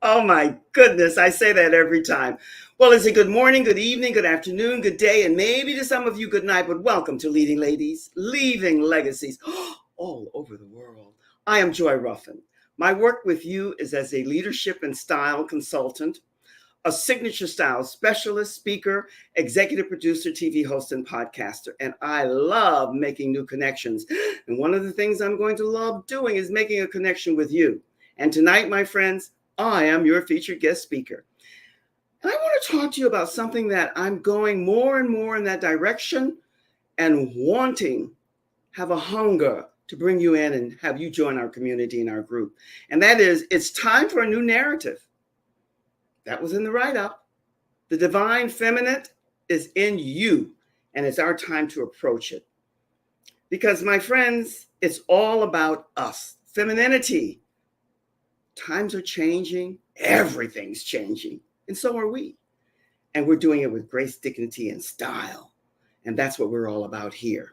Oh my goodness, I say that every time. Well, is it good morning, good evening, good afternoon, good day, and maybe to some of you, good night, but welcome to Leading Ladies, Leaving Legacies all over the world. I am Joy Ruffen. My work with you is as a leadership and style consultant, a signature style specialist, speaker, executive producer, TV host, and podcaster. And I love making new connections. And one of the things I'm going to love doing is making a connection with you. And tonight, my friends, I am your featured guest speaker. And I want to talk to you about something that I'm going more and more in that direction and wanting, have a hunger to bring you in and have you join our community and our group. And that is, it's time for a new narrative. That was in the write-up. The divine feminine is in you, and it's our time to approach it. Because, my friends, it's all about us. Femininity. Times are changing. Everything's changing. And so are we. And we're doing it with grace, dignity, and style. And that's what we're all about here.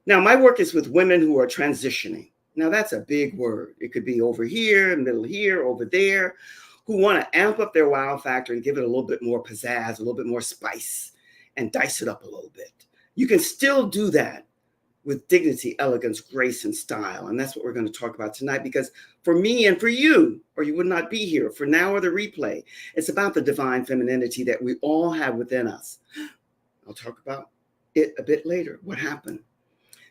Now, my work is with women who are transitioning. Now, that's a big word. It could be over here, middle here, over there, who want to amp up their wow factor and give it a little bit more pizzazz, a little bit more spice, and dice it up a little bit. You can still do that with dignity, elegance, grace, and style. And that's what we're going to talk about tonight, because for me and for you, or you would not be here, for now or the replay, it's about the divine femininity that we all have within us. I'll talk about it a bit later, what happened.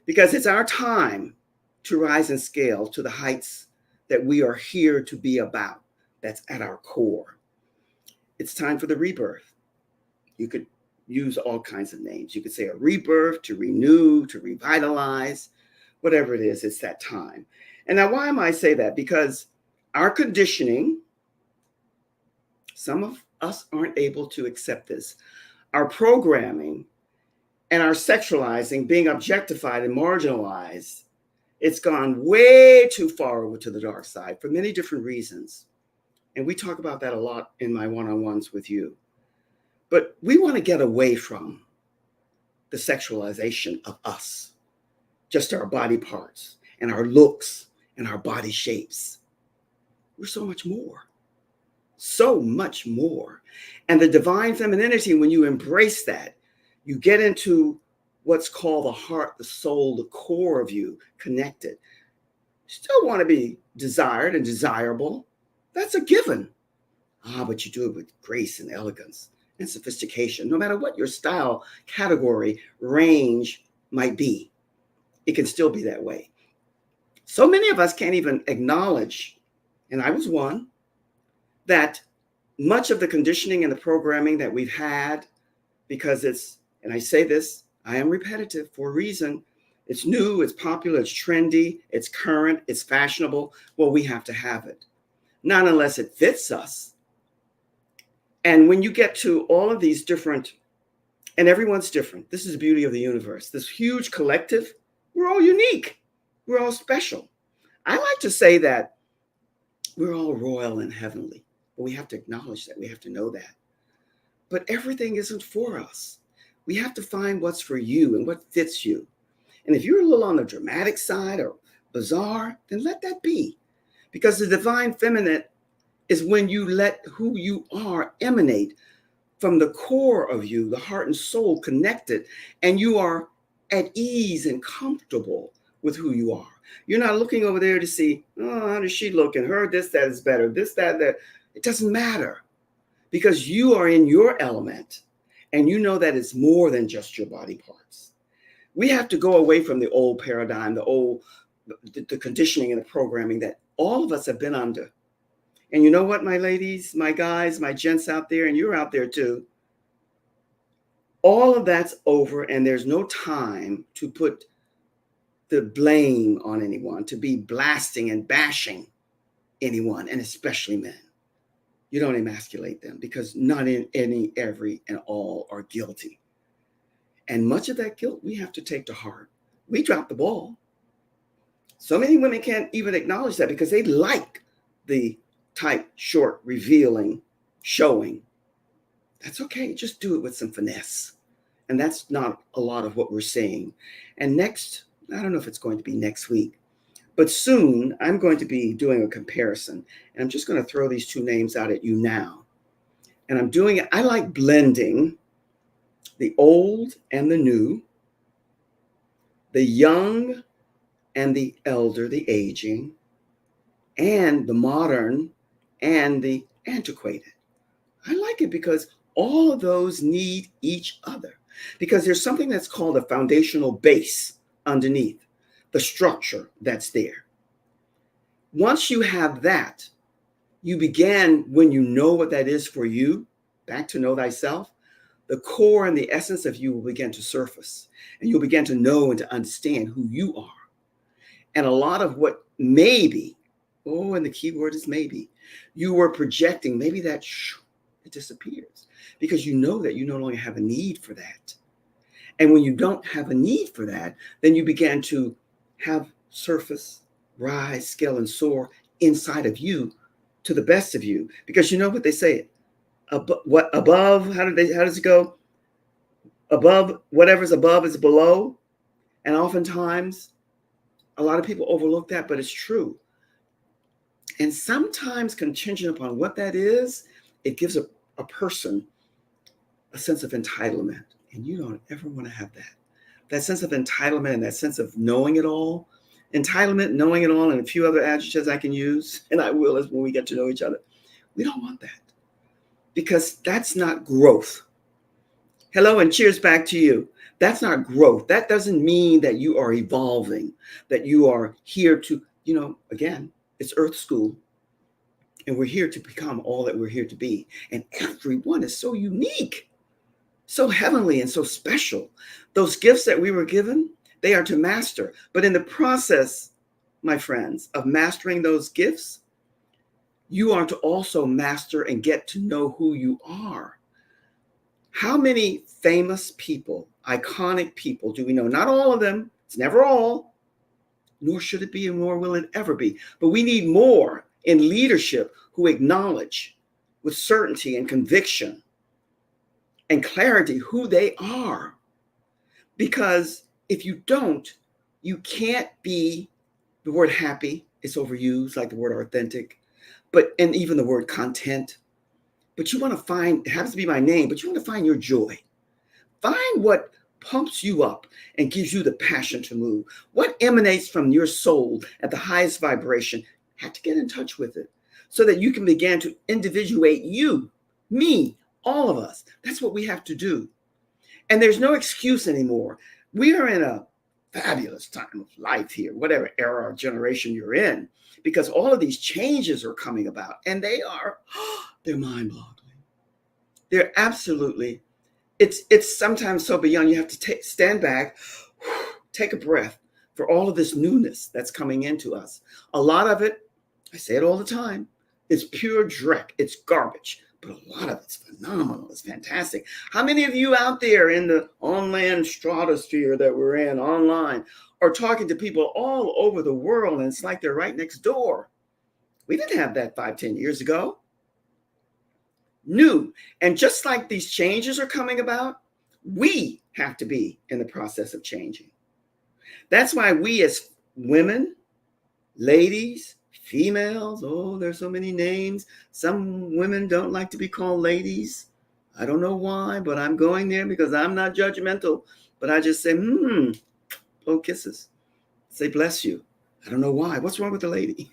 Because it's our time to rise and scale to the heights that we are here to be about. That's at our core. It's time for the rebirth. You could use all kinds of names. You could say a rebirth, to renew, to revitalize, whatever it is, it's that time. And now, why am I say that? Because our conditioning, some of us aren't able to accept this. Our programming and our sexualizing, being objectified and marginalized, it's gone way too far over to the dark side for many different reasons. And we talk about that a lot in my one-on-ones with you. But we want to get away from the sexualization of us, just our body parts and our looks and our body shapes. We're so much more, so much more. And the divine femininity, when you embrace that, you get into what's called the heart, the soul, the core of you connected. Still want to be desired and desirable. That's a given. But you do it with grace and elegance and sophistication. No matter what your style, category, range might be, it can still be that way. So many of us can't even acknowledge, and I was one, that much of the conditioning and the programming that we've had, because it's, and I say this, I am repetitive for a reason. It's new, it's popular, it's trendy, it's current, it's fashionable. Well, we have to have it. Not unless it fits us. And when you get to all of these different, and everyone's different. This is the beauty of the universe. This huge collective, we're all unique. We're all special. I like to say that we're all royal and heavenly. But we have to acknowledge that. We have to know that. But everything isn't for us. We have to find what's for you and what fits you. And if you're a little on the dramatic side or bizarre, then let that be. Because the divine feminine is when you let who you are emanate from the core of you, the heart and soul connected, and you are at ease and comfortable with who you are. You're not looking over there to see, oh, how does she look? And her, this, that is better. This, that. It doesn't matter, because you are in your element, and you know that it's more than just your body parts. We have to go away from the old paradigm, the conditioning and the programming that all of us have been under. And you know what, my ladies, my guys, my gents out there, and you're out there too, all of that's over, and there's no time to put the blame on anyone, to be blasting and bashing anyone, and especially men. You don't emasculate them, because not in any, every, and all are guilty. And much of that guilt we have to take to heart. We dropped the ball. So many women can't even acknowledge that, because they like the tight, short, revealing, showing. That's okay. Just do it with some finesse. And that's not a lot of what we're seeing. And next, I don't know if it's going to be next week, But soon I'm going to be doing a comparison. And I'm just going to throw these two names out at you now. And I'm doing it, I like blending the old and the new, the young and the elder, the aging, and the modern and the antiquated. I like it because all of those need each other, because there's something that's called a foundational base underneath the structure that's there. Once you have that, you begin, when you know what that is for you, back to know thyself, the core and the essence of you will begin to surface, and you'll begin to know and to understand who you are. And a lot of what maybe, oh, and the key word is maybe, you were projecting, maybe that it disappears because you know that you no longer have a need for that. And when you don't have a need for that, then you begin to have surface, rise, scale, and soar inside of you to the best of you. Because you know what they say, what above, how does it go? Above, whatever's above is below. And oftentimes, a lot of people overlook that, but it's true. And sometimes contingent upon what that is, it gives a person a sense of entitlement. And you don't ever want to have that. That sense of entitlement and that sense of knowing it all. Entitlement, knowing it all, and a few other adjectives I can use, and I will as when we get to know each other. We don't want that because that's not growth. Hello and cheers back to you. That's not growth. That doesn't mean that you are evolving, that you are here to, again, it's Earth School. And we're here to become all that we're here to be. And everyone is so unique, so heavenly, and so special. Those gifts that we were given, they are to master. But in the process, my friends, of mastering those gifts, you are to also master and get to know who you are. How many famous people, iconic people do we know? Not all of them. It's never all, nor should it be, and nor will it ever be. But we need more in leadership who acknowledge with certainty and conviction and clarity who they are. Because if you don't, you can't be, the word happy, it's overused, like the word authentic, and even the word content. But you want to find, it happens to be my name, but you want to find your joy. Find what pumps you up and gives you the passion to move. What emanates from your soul at the highest vibration. Have to get in touch with it so that you can begin to individuate you, me, all of us. That's what we have to do. And there's no excuse anymore. We are in a fabulous time of life here, whatever era or generation you're in, because all of these changes are coming about, and they're mind-boggling. They're absolutely, it's sometimes so beyond, you have to stand back, take a breath for all of this newness that's coming into us. A lot of it, I say it all the time, it's pure dreck, it's garbage, but a lot of it's phenomenal, it's fantastic. How many of you out there in the online stratosphere that we're in online are talking to people all over the world, and it's like they're right next door? We didn't have that 5-10 years ago. New. And just like these changes are coming about, we have to be in the process of changing. That's why we as women, ladies, females, there's so many names. Some women don't like to be called ladies. I don't know why, but I'm going there because I'm not judgmental. But I just say, blow kisses. Say bless you. I don't know why. What's wrong with the lady?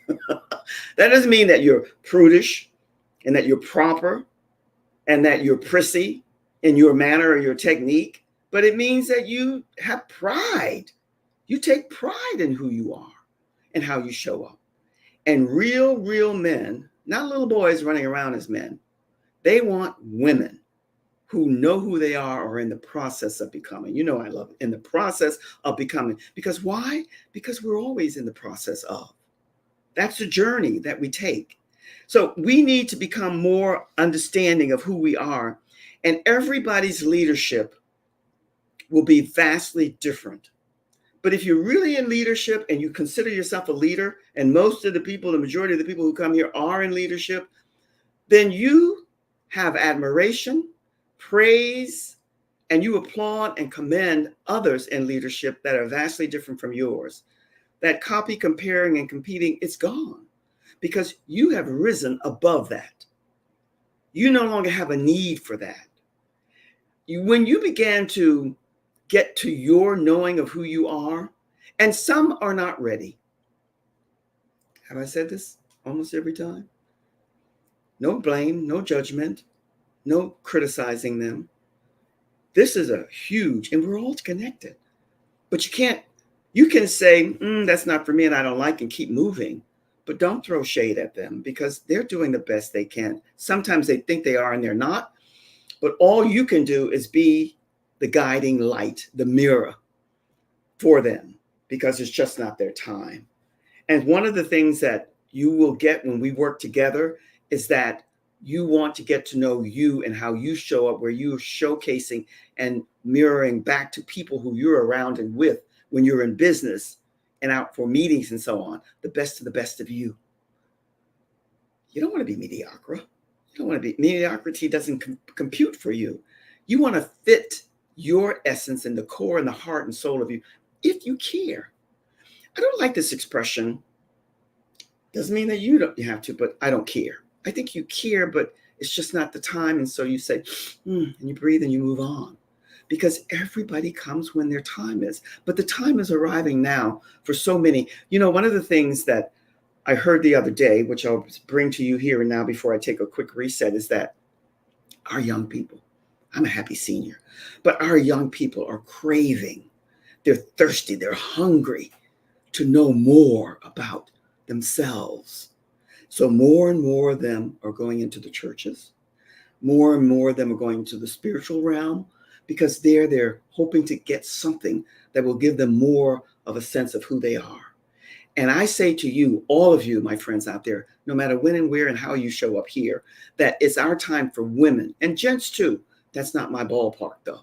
That doesn't mean that you're prudish and that you're proper and that you're prissy in your manner or your technique, but it means that you have pride. You take pride in who you are and how you show up. And real men, not little boys running around as men, they want women who know who they are or in the process of becoming. You know I love it. In the process of becoming. Because why? Because we're always in the process of. That's the journey that we take. So we need to become more understanding of who we are. And everybody's leadership will be vastly different. But if you're really in leadership and you consider yourself a leader, and most of the people, the majority of the people who come here are in leadership, then you have admiration, praise, and you applaud and commend others in leadership that are vastly different from yours. that copy, comparing, and competing, it's gone because you have risen above that. You no longer have a need for that. When you began to get to your knowing of who you are, and some are not ready. Have I said this almost every time? No blame, no judgment, no criticizing them. This is a huge, and we're all connected. But you can say, that's not for me and I don't like, and keep moving. But don't throw shade at them because they're doing the best they can. Sometimes they think they are and they're not. But all you can do is be the guiding light, the mirror for them, because it's just not their time. And one of the things that you will get when we work together is that you want to get to know you and how you show up, where you're showcasing and mirroring back to people who you're around and with when you're in business and out for meetings and so on, the best of the best of you. You don't want to be mediocre. You don't want to be, mediocrity doesn't compute for you. You want to fit your essence in the core and the heart and soul of you if you care. I don't like this expression. Doesn't mean that you have to, but I don't care. I think you care, but it's just not the time. And so you say, and you breathe and you move on. Because everybody comes when their time is. But the time is arriving now for so many. You know, one of the things that I heard the other day, which I'll bring to you here and now before I take a quick reset, is that our young people, I'm a happy senior, but our young people are craving. They're thirsty. They're hungry to know more about themselves. So more and more of them are going into the churches. More and more of them are going to the spiritual realm because they're hoping to get something that will give them more of a sense of who they are. And I say to you, all of you, my friends out there, no matter when and where and how you show up here, that it's our time for women and gents too. That's not my ballpark though.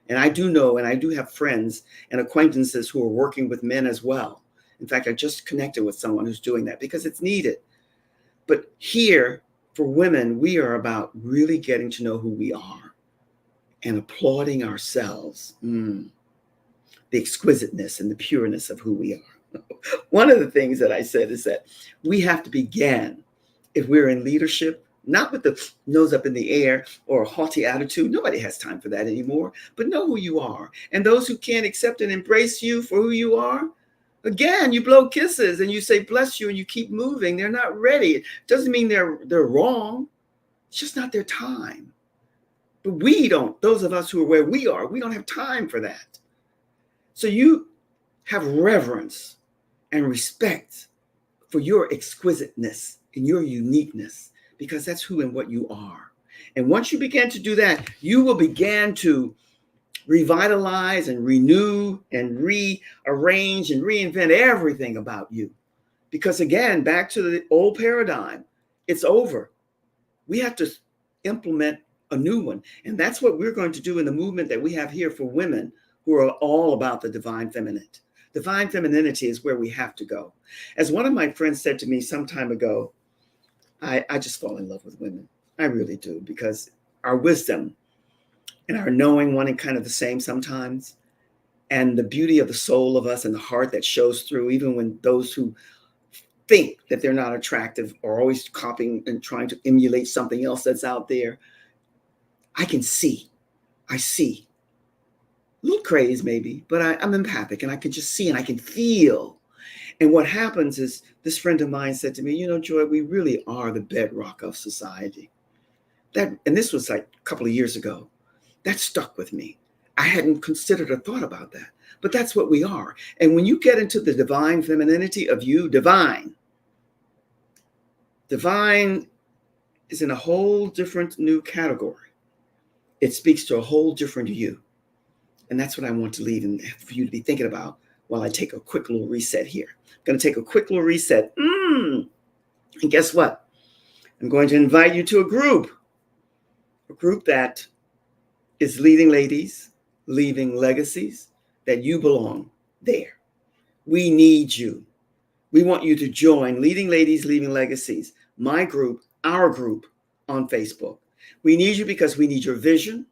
And I do know, and I do have friends and acquaintances who are working with men as well. In fact, I just connected with someone who's doing that because it's needed. But here for women, we are about really getting to know who we are and applauding ourselves, the exquisiteness and the pureness of who we are. One of the things that I said is that we have to begin, if we're in leadership, not with the nose up in the air or a haughty attitude. Nobody has time for that anymore, but know who you are. And those who can't accept and embrace you for who you are, again, you blow kisses and you say, bless you, and you keep moving. They're not ready. It doesn't mean they're wrong. It's just not their time. But we don't, those of us who are where we are, we don't have time for that. So you have reverence and respect for your exquisiteness and your uniqueness, because that's who and what you are. And once you begin to do that, you will begin to revitalize and renew and rearrange and reinvent everything about you. Because again, back to the old paradigm, it's over. We have to implement a new one. And that's what we're going to do in the movement that we have here for women who are all about the divine feminine. Divine femininity is where we have to go. As one of my friends said to me some time ago, I just fall in love with women. I really do, because our wisdom and our knowing one and kind of the same sometimes, and the beauty of the soul of us and the heart that shows through, even when those who think that they're not attractive are always copying and trying to emulate something else that's out there. I see. A little crazy maybe, but I'm empathic and I can just see and I can feel. And what happens is, this friend of mine said to me, you know, Joy, we really are the bedrock of society. And this was like a couple of years ago. That stuck with me. I hadn't considered or thought about that, but that's what we are. And when you get into the divine femininity of you, divine is in a whole different new category. It speaks to a whole different you. And that's what I want to leave and for you to be thinking about while I take a quick little reset here. I'm going to take a quick little reset. And guess what? I'm going to invite you to a group that is Leading Ladies, Leaving Legacies, that you belong there. We need you. We want you to join Leading Ladies, Leaving Legacies, my group, our group on Facebook. We need you because we need your vision.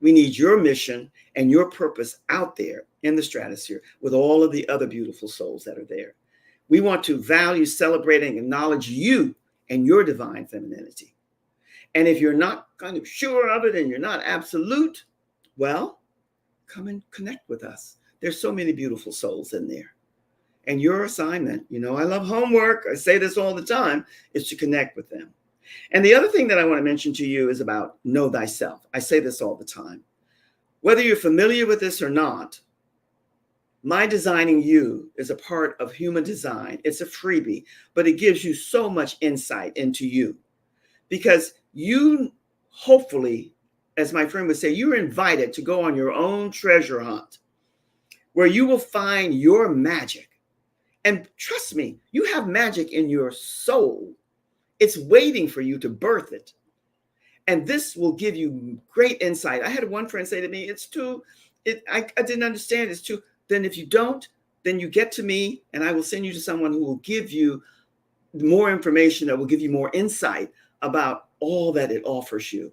We need your mission and your purpose out there in the stratosphere with all of the other beautiful souls that are there. We want to value, celebrate, and acknowledge you and your divine femininity. And if you're not kind of sure of it and you're not absolute, well, come and connect with us. There's so many beautiful souls in there. And your assignment, I love homework. I say this all the time, is to connect with them. And the other thing that I want to mention to you is about know thyself. I say this all the time. Whether you're familiar with this or not, my designing you is a part of human design. It's a freebie, but it gives you so much insight into you. Because you, hopefully, as my friend would say, you're invited to go on your own treasure hunt where you will find your magic. And trust me, you have magic in your soul. It's waiting for you to birth it. And this will give you great insight. I had one friend say to me, I didn't understand. It's too, then if you don't, then you get to me and I will send you to someone who will give you more information, that will give you more insight about all that it offers you.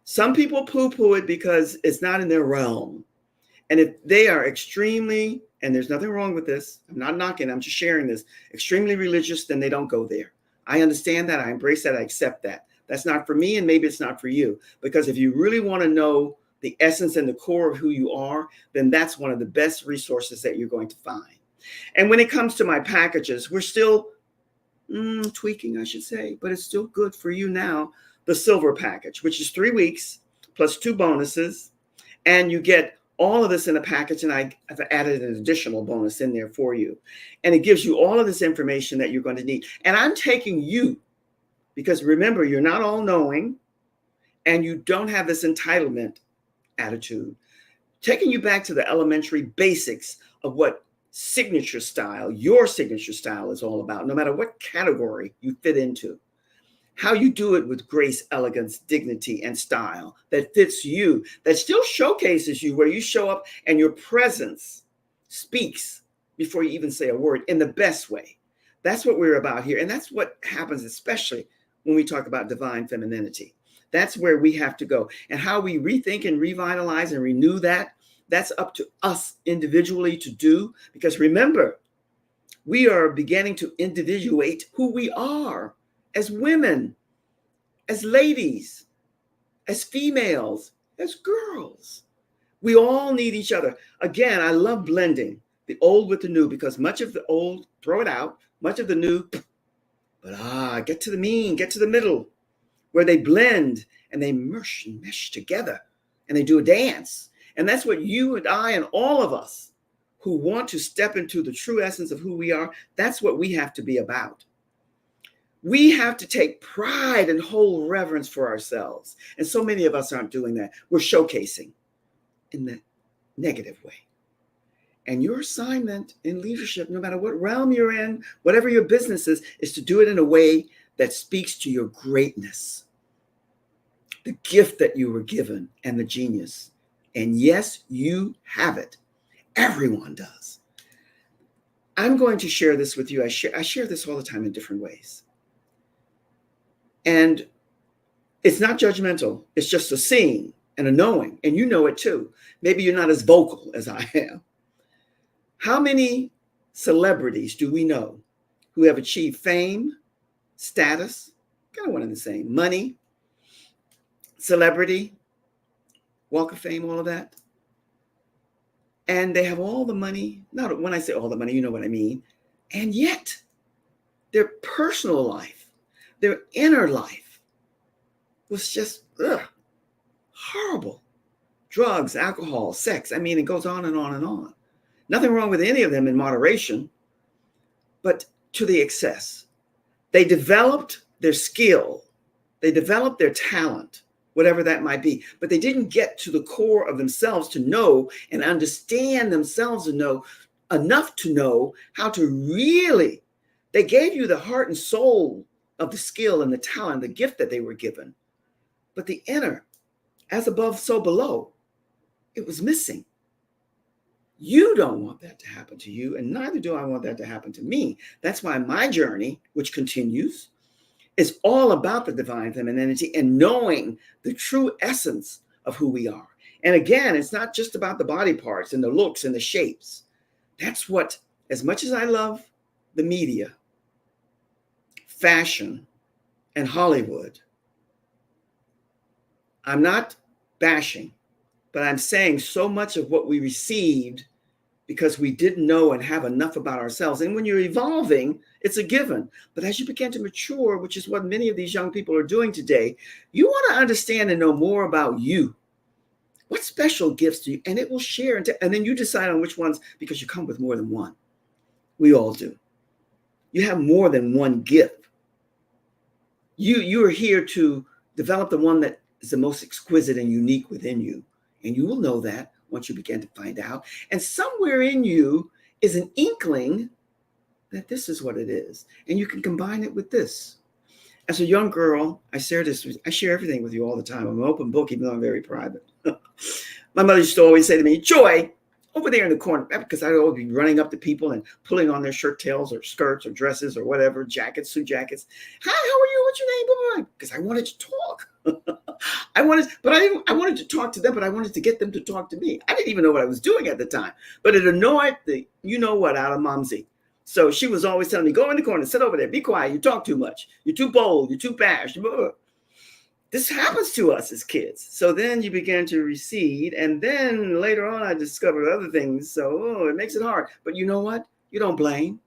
Some people poo-poo it because it's not in their realm. And if they are extremely, and there's nothing wrong with this, I'm not knocking, I'm just sharing this, extremely religious, then they don't go there. I understand that, I embrace that, I accept that. That's not for me, and maybe it's not for you. Because if you really want to know the essence and the core of who you are, then that's one of the best resources that you're going to find. And when it comes to my packages, we're still tweaking, I should say, but it's still good for you now. The silver package, which is 3 weeks plus 2 bonuses, and you get all of this in a package, and I've added an additional bonus in there for you. And it gives you all of this information that you're going to need. And I'm taking you, because remember, you're not all knowing, and you don't have this entitlement attitude, taking you back to the elementary basics of what signature style, your signature style is all about, no matter what category you fit into. How you do it with grace, elegance, dignity, and style that fits you, that still showcases you, where you show up and your presence speaks before you even say a word in the best way. That's what we're about here. And that's what happens, especially when we talk about divine femininity. That's where we have to go. And how we rethink and revitalize and renew that, that's up to us individually to do. Because remember, we are beginning to individuate who we are as women, as ladies, as females, as girls. We all need each other. Again, I love blending the old with the new, because much of the old, throw it out, much of the new, but get to the mean, get to the middle, where they blend and they mesh together and they do a dance. And that's what you and I and all of us who want to step into the true essence of who we are, that's what we have to be about. We have to take pride and hold reverence for ourselves. And so many of us aren't doing that. We're showcasing in the negative way. And your assignment in leadership, no matter what realm you're in, whatever your business is to do it in a way that speaks to your greatness, the gift that you were given, and the genius. And yes, you have it. Everyone does. I'm going to share this with you. I share this all the time in different ways. And it's not judgmental. It's just a seeing and a knowing. And you know it too. Maybe you're not as vocal as I am. How many celebrities do we know who have achieved fame, status, kind of one and the same, money, celebrity, Walk of Fame, all of that? And they have all the money. Not when I say all the money, you know what I mean. And yet their personal life, their inner life was just horrible. Drugs, alcohol, sex. I mean, it goes on and on and on. Nothing wrong with any of them in moderation, but to the excess. They developed their skill. They developed their talent, whatever that might be, but they didn't get to the core of themselves to know and understand themselves and know enough to know how to really, they gave you the heart and soul of the skill and the talent, the gift that they were given. But the inner, as above, so below, it was missing. You don't want that to happen to you, and neither do I want that to happen to me. That's why my journey, which continues, is all about the divine femininity and knowing the true essence of who we are. And again, it's not just about the body parts and the looks and the shapes. That's what, as much as I love the media, fashion, and Hollywood, I'm not bashing, but I'm saying so much of what we received because we didn't know and have enough about ourselves. And when you're evolving, it's a given. But as you begin to mature, which is what many of these young people are doing today, you want to understand and know more about you. What special gifts do you, and it will share, and then you decide on which ones, because you come with more than one. We all do. You have more than one gift. You are here to develop the one that is the most exquisite and unique within you. And you will know that once you begin to find out. And somewhere in you is an inkling that this is what it is. And you can combine it with this. As a young girl, I share everything with you all the time. I'm an open book, even though I'm very private. My mother used to always say to me, Joy, over there in the corner, because I'd always be running up to people and pulling on their shirt tails or skirts or dresses or whatever, jackets, suit jackets. Hi, how are you? What's your name? Because I wanted to talk. I wanted to talk to them, but I wanted to get them to talk to me. I didn't even know what I was doing at the time, but it annoyed the you know what out of Momsy. So she was always telling me, go in the corner, sit over there, be quiet, you talk too much, you're too bold, you're too passionate. This happens to us as kids. So then you begin to recede. And then later on, I discovered other things. So it makes it hard. But you know what? You don't blame.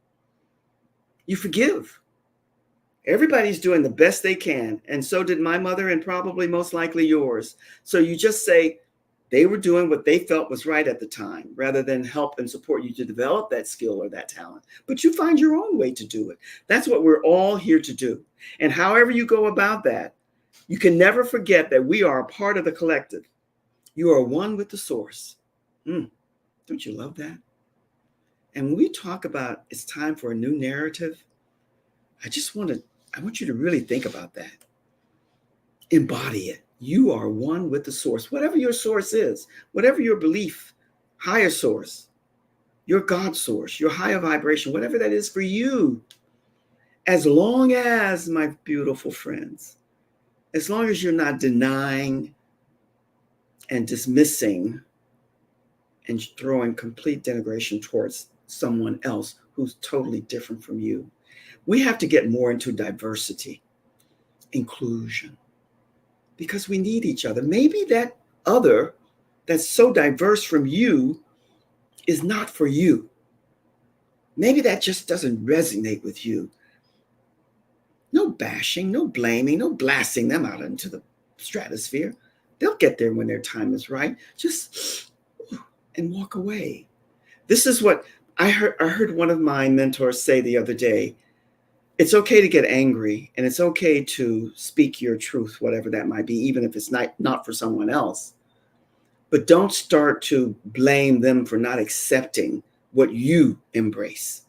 You forgive. Everybody's doing the best they can. And so did my mother and probably most likely yours. So you just say they were doing what they felt was right at the time, rather than help and support you to develop that skill or that talent. But you find your own way to do it. That's what we're all here to do. And however you go about that, you can never forget that we are a part of the collective. You are one with the source. Don't you love that? And when we talk about it's time for a new narrative, I want you to really think about that. Embody it. You are one with the source. Whatever your source is, whatever your belief, higher source, your God source, your higher vibration, whatever that is for you. As long as, my beautiful friends, as long as you're not denying and dismissing and throwing complete denigration towards someone else who's totally different from you. We have to get more into diversity, inclusion, because we need each other. Maybe that other that's so diverse from you is not for you. Maybe that just doesn't resonate with you. No bashing, no blaming, no blasting them out into the stratosphere. They'll get there when their time is right. Just and walk away. This is what I heard one of my mentors say the other day. It's okay to get angry, and it's okay to speak your truth, whatever that might be, even if it's not for someone else. But don't start to blame them for not accepting what you embrace.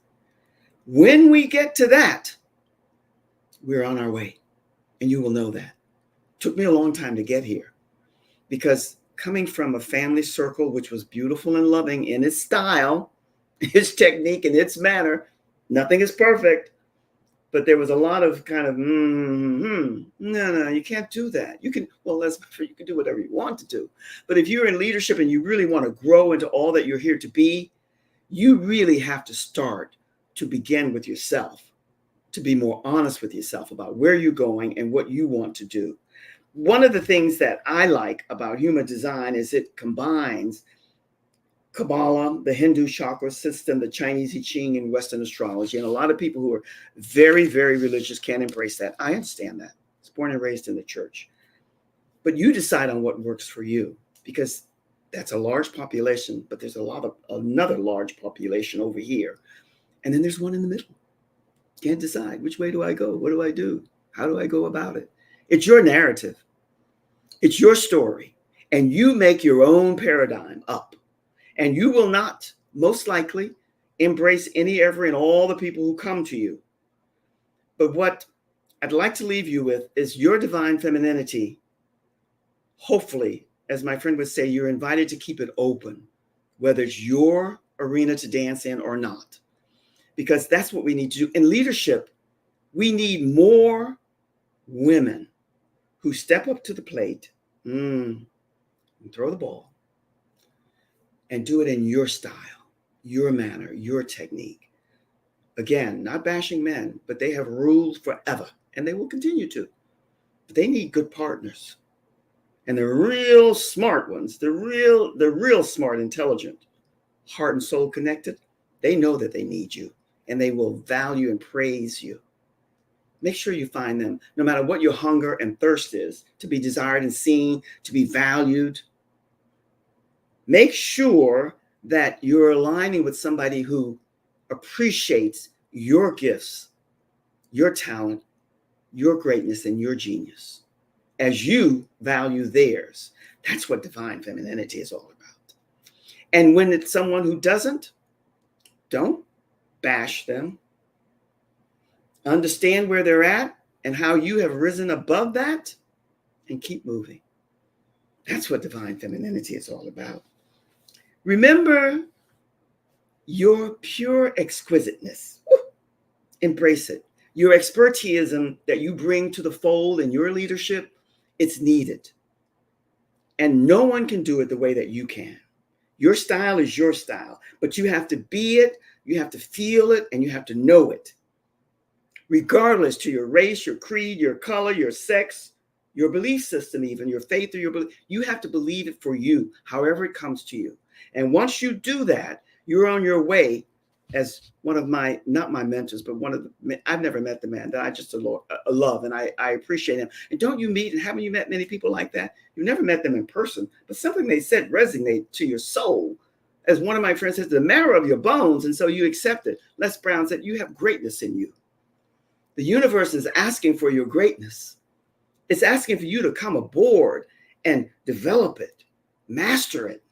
When we get to that, we're on our way, and you will know that. It took me a long time to get here, because coming from a family circle, which was beautiful and loving in its style, its technique, and its manner, nothing is perfect, but there was a lot of kind of, no, you can't do that. You can do whatever you want to do. But if you're in leadership and you really want to grow into all that you're here to be, you really have to start to begin with yourself, to be more honest with yourself about where you're going and what you want to do. One of the things that I like about human design is it combines Kabbalah, the Hindu chakra system, the Chinese I Ching, and Western astrology. And a lot of people who are very, very religious can't embrace that. I understand that. I was born and raised in the church. But you decide on what works for you, because that's a large population, but there's another large population over here. And then there's one in the middle. Can't decide. Which way do I go? What do I do? How do I go about it? It's your narrative. It's your story. And you make your own paradigm up. And you will not, most likely, embrace ever and all the people who come to you. But what I'd like to leave you with is your divine femininity. Hopefully, as my friend would say, you're invited to keep it open, whether it's your arena to dance in or not. Because that's what we need to do. In leadership, we need more women who step up to the plate and throw the ball and do it in your style, your manner, your technique. Again, not bashing men, but they have ruled forever and they will continue to. But they need good partners. And the real smart ones, the real smart, intelligent, heart and soul connected, they know that they need you and they will value and praise you. Make sure you find them, no matter what your hunger and thirst is, to be desired and seen, to be valued. Make sure that you're aligning with somebody who appreciates your gifts, your talent, your greatness, and your genius as you value theirs. That's what divine femininity is all about. And when it's someone who doesn't, don't bash them. Understand where they're at and how you have risen above that and keep moving. That's what divine femininity is all about. Remember your pure exquisiteness. Embrace it. Your expertism that you bring to the fold in your leadership, it's needed. And no one can do it the way that you can. Your style is your style, but you have to be it, you have to feel it, and you have to know it. Regardless to your race, your creed, your color, your sex, your belief system, even your faith or your belief, you have to believe it for you, however it comes to you. And once you do that, you're on your way as one of my, not my mentors, but one of the, I've never met the man that I just love and I appreciate him. And don't you meet, and haven't you met many people like that? You've never met them in person, but something they said resonated to your soul. As one of my friends says, the marrow of your bones, and so you accept it. Les Brown said, you have greatness in you. The universe is asking for your greatness. It's asking for you to come aboard and develop it, master it,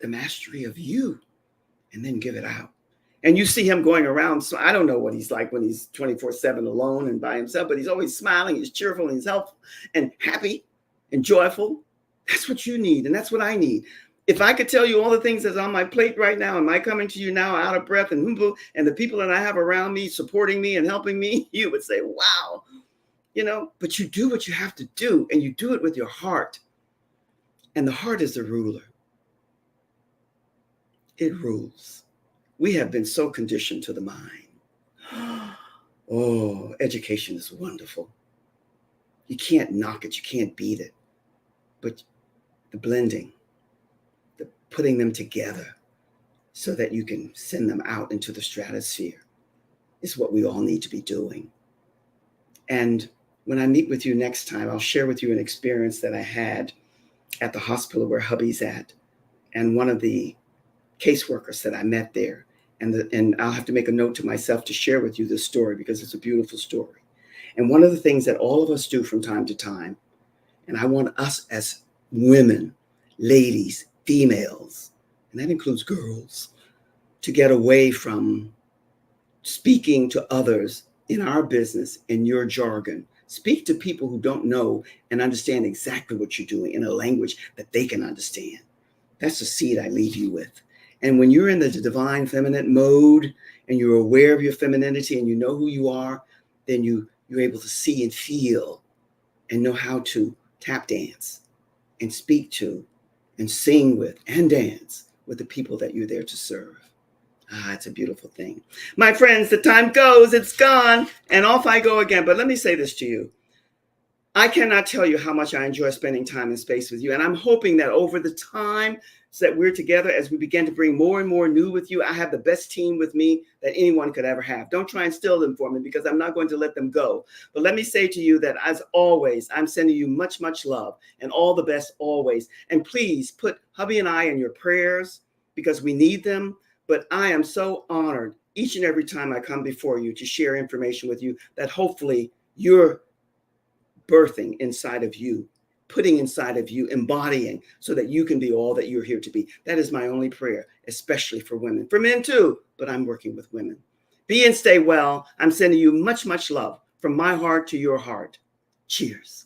the mastery of you, and then give it out. And you see him going around. So I don't know what he's like when he's 24/7 alone and by himself, but he's always smiling, he's cheerful, and he's helpful and happy and joyful. That's what you need. And that's what I need. If I could tell you all the things that's on my plate right now, am I coming to you now out of breath and the people that I have around me supporting me and helping me, you would say, wow, but you do what you have to do, and you do it with your heart. And the heart is the ruler. It rules. We have been so conditioned to the mind. Oh, education is wonderful. You can't knock it. You can't beat it. But the blending, the putting them together so that you can send them out into the stratosphere is what we all need to be doing. And when I meet with you next time, I'll share with you an experience that I had at the hospital where hubby's at. And one of the caseworkers that I met there, and I'll have to make a note to myself to share with you this story because it's a beautiful story. And one of the things that all of us do from time to time, and I want us as women, ladies, females, and that includes girls, to get away from speaking to others in our business, in your jargon. Speak to people who don't know and understand exactly what you're doing in a language that they can understand. That's the seed I leave you with. And when you're in the divine feminine mode and you're aware of your femininity and you know who you are, then you're able to see and feel and know how to tap dance and speak to and sing with and dance with the people that you're there to serve. It's a beautiful thing. My friends, the time goes, it's gone, and off I go again. But let me say this to you. I cannot tell you how much I enjoy spending time and space with you. And I'm hoping that over the time that we're together, as we begin to bring more and more new with you, I have the best team with me that anyone could ever have. Don't try and steal them for me because I'm not going to let them go. But let me say to you that as always, I'm sending you much, much love and all the best always. And please put hubby and I in your prayers because we need them. But I am so honored each and every time I come before you to share information with you that hopefully you're birthing inside of you, putting inside of you, embodying so that you can be all that you're here to be. That is my only prayer, especially for women, for men too, but I'm working with women. Be and stay well. I'm sending you much, much love from my heart to your heart. Cheers.